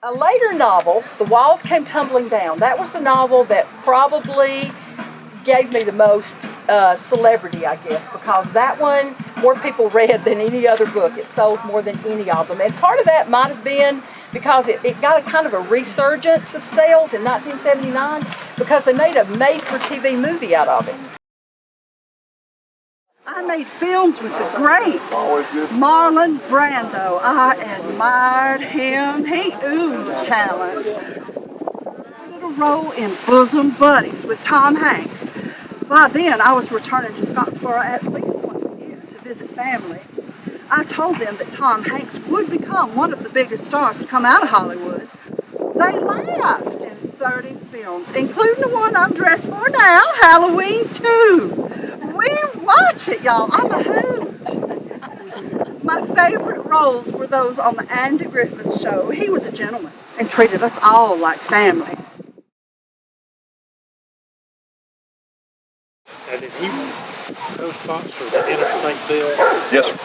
A later novel, The Walls Came Tumbling Down, that was the novel that probably gave me the most celebrity, I guess, because that one more people read than any other book. It sold more than any of them. And part of that might have been because it got a kind of a resurgence of sales in 1979 because they made a made-for-TV movie out of it. I made films with the greats. Marlon Brando. I admired him. He oozed talent. I did a role in Bosom Buddies with Tom Hanks. By then, I was returning to Scottsboro at least once a year to visit family. I told them that Tom Hanks would become one of the biggest stars to come out of Hollywood. They laughed in 30 films, including the one I'm dressed for now, Halloween 2. We watch it, y'all. I'm a hoot. My favorite roles were those on the Andy Griffith Show. He was a gentleman and treated us all like family. And did he co-sponsor the interstate bill? Yes, sir.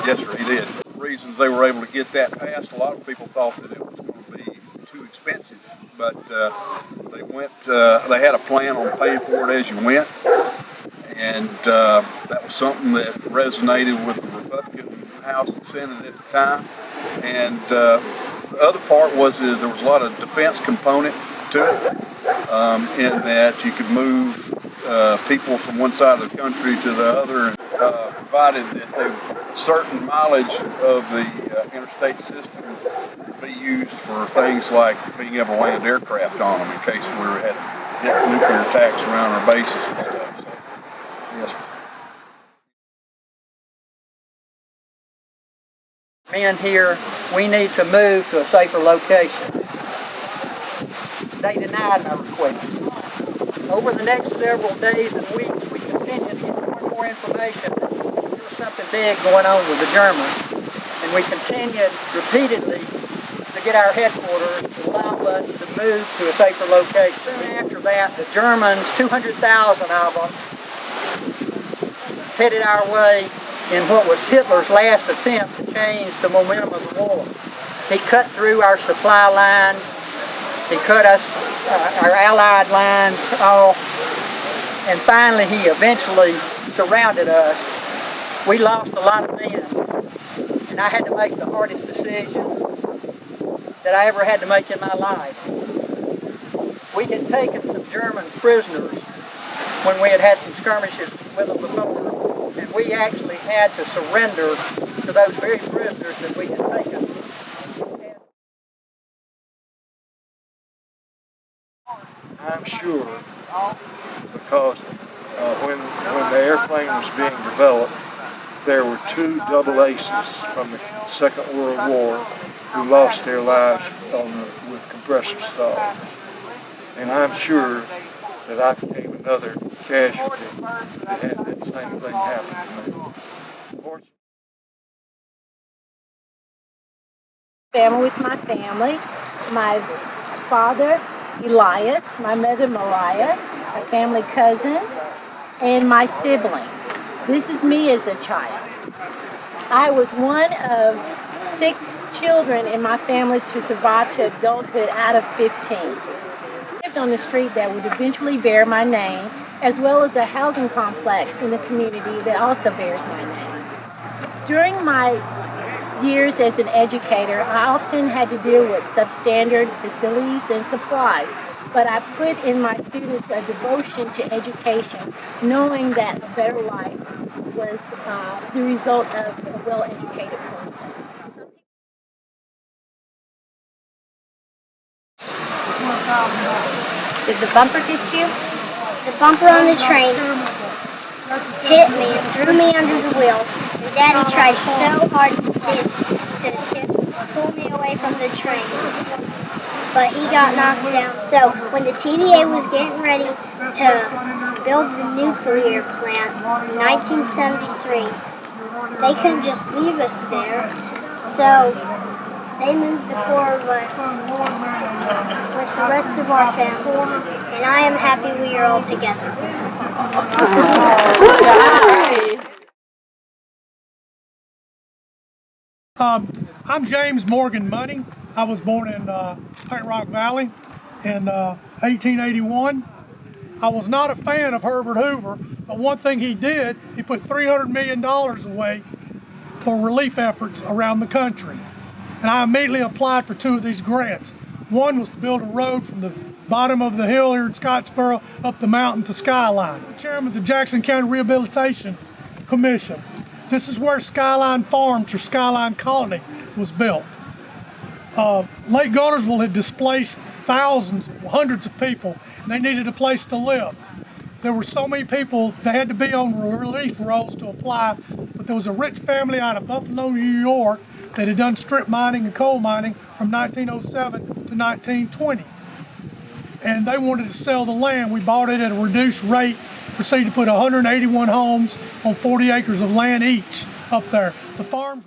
Yes, sir, he did. The reasons they were able to get that passed, a lot of people thought that it was going to be too expensive, but they had a plan on paying for it as you went, and that was something that resonated with the Republican House and Senate at the time. And the other part was there was a lot of defense component to it, in that you could move people from one side of the country to the other, provided that certain mileage of the interstate system be used for things like being able to land aircraft on them in case we had nuclear attacks around our bases and stuff. So, yes. Men here, we need to move to a safer location. They denied my request. Over the next several days and weeks, we continued to get more and more information that there was something big going on with the Germans. And we continued repeatedly to get our headquarters to allow us to move to a safer location. Soon after that, the Germans, 200,000 of them, headed our way in what was Hitler's last attempt to change the momentum of the war. He cut through our supply lines. He cut our Allied lines off, and finally he eventually surrounded us. We lost a lot of men, and I had to make the hardest decision that I ever had to make in my life. We had taken some German prisoners when we had some skirmishes with them before, and we actually had to surrender to those very prisoners that we had taken. I'm sure, because when the airplane was being developed, there were two double aces from the Second World War who lost their lives with compressor stall. And I'm sure that I became another casualty that had that same thing happen to me. Family with my family, my father Elias, my mother Mariah, my family cousin, and my siblings. This is me as a child. I was one of 6 children in my family to survive to adulthood out of 15. I lived on the street that would eventually bear my name, as well as a housing complex in the community that also bears my name. During my years as an educator, I often had to deal with substandard facilities and supplies, but I put in my students a devotion to education, knowing that a better life was the result of a well-educated person. Did the bumper get you? The bumper on the train hit me and threw me under the wheels. And Daddy tried so hard to pull me away from the train, but he got knocked down. So when the TVA was getting ready to build the nuclear plant in 1973, they couldn't just leave us there. So they moved the 4 of us with the rest of our family, and I am happy we are all together. I'm James Morgan Money. I was born in Paint Rock Valley in 1881. I was not a fan of Herbert Hoover, but one thing he did, he put $300 million away for relief efforts around the country. And I immediately applied for 2 of these grants. One was to build a road from the bottom of the hill here in Scottsboro up the mountain to Skyline. Chairman of the Jackson County Rehabilitation Commission. This is where Skyline Farms or Skyline Colony was built. Lake Guntersville had displaced thousands, hundreds of people, and they needed a place to live. There were so many people, they had to be on relief rolls to apply, but there was a rich family out of Buffalo, New York that had done strip mining and coal mining from 1907 to 1920. And they wanted to sell the land. We bought it at a reduced rate, proceeded to put 181 homes on 40 acres of land each up there. The farms.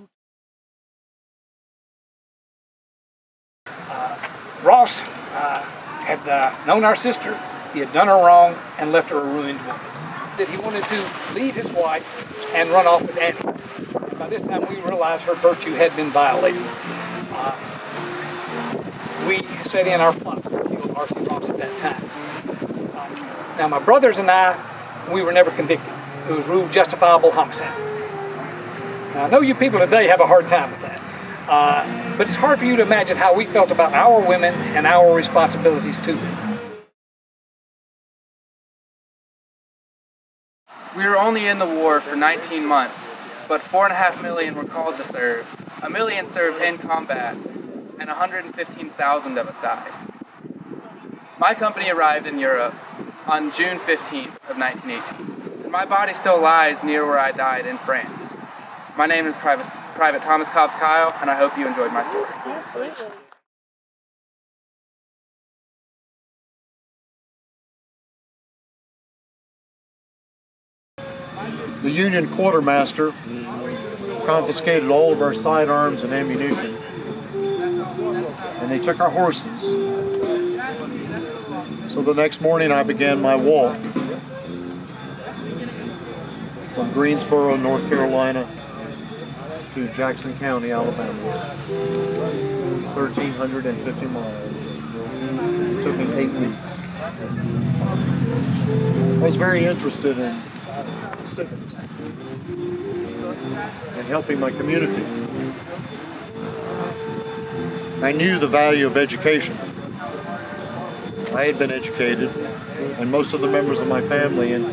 Ross had known our sister. He had done her wrong and left her a ruined woman. That he wanted to leave his wife and run off with Annie. And by this time we realized her virtue had been violated. We set in our plots to kill R.C. Ross at that time. Now my brothers and I, we were never convicted. It was ruled justifiable homicide. Now I know you people today have a hard time with that. But it's hard for you to imagine how we felt about our women and our responsibilities to them. We were only in the war for 19 months, but 4.5 million were called to serve. 1 million served in combat, and 115,000 of us died. My company arrived in Europe on June 15th of 1918. And my body still lies near where I died in France. My name is Private Thomas Cobbs Kyle, and I hope you enjoyed my story. Absolutely. The Union quartermaster confiscated all of our sidearms and ammunition, and they took our horses. So the next morning I began my walk from Greensboro, North Carolina to Jackson County, Alabama. 1,350 miles. It took me 8 weeks. I was very interested in civics and helping my community. I knew the value of education. I had been educated, and most of the members of my family, and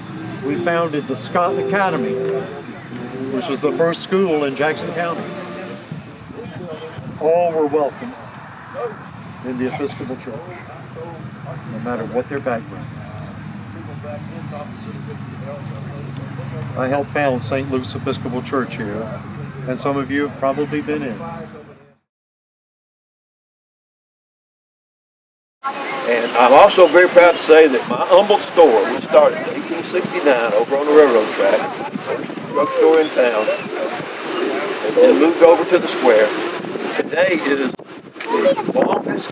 we founded the Scott Academy, which was the first school in Jackson County. All were welcome in the Episcopal Church, no matter what their background. I helped found St. Luke's Episcopal Church here, and some of you have probably been in. And I'm also very proud to say that my humble store, which started in 1869 over on the railroad track, first drugstore in town, and then moved over to the square, today is the longest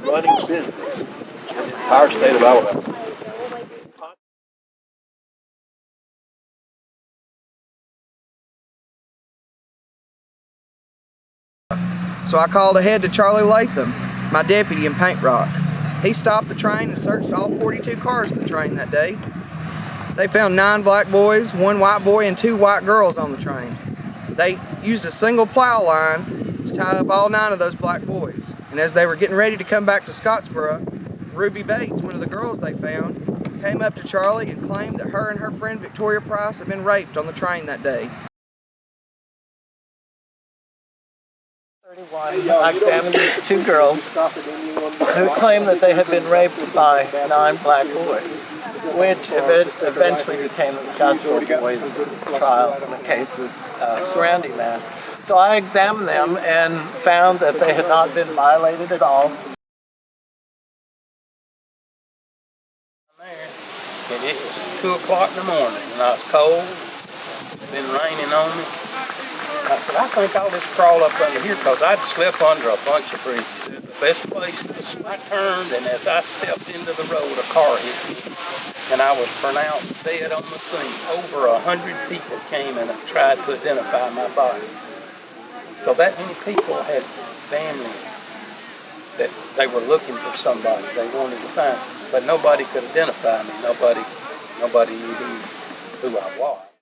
running business in the entire state of Alabama. So I called ahead to Charlie Latham, my deputy in Paint Rock. He stopped the train and searched all 42 cars in the train that day. They found 9 black boys, 1 white boy, and 2 white girls on the train. They used a single plow line to tie up all 9 of those black boys. And as they were getting ready to come back to Scottsboro, Ruby Bates, one of the girls they found, came up to Charlie and claimed that her and her friend Victoria Price had been raped on the train that day. I examined these 2 girls who claimed that they had been raped by 9 black boys, which eventually became the Scottsboro boys trial and the cases surrounding that. So I examined them and found that they had not been violated at all. And it was 2 o'clock in the morning and I was cold. It's been raining on me. I said, I think I'll just crawl up under here because I'd slip under a bunch of bridges. It was the best place to sleep. I turned, and as I stepped into the road, a car hit me, and I was pronounced dead on the scene. Over 100 people came and tried to identify my body. So that many people had family that they were looking for somebody. They wanted to find me, but nobody could identify me. Nobody knew who I was.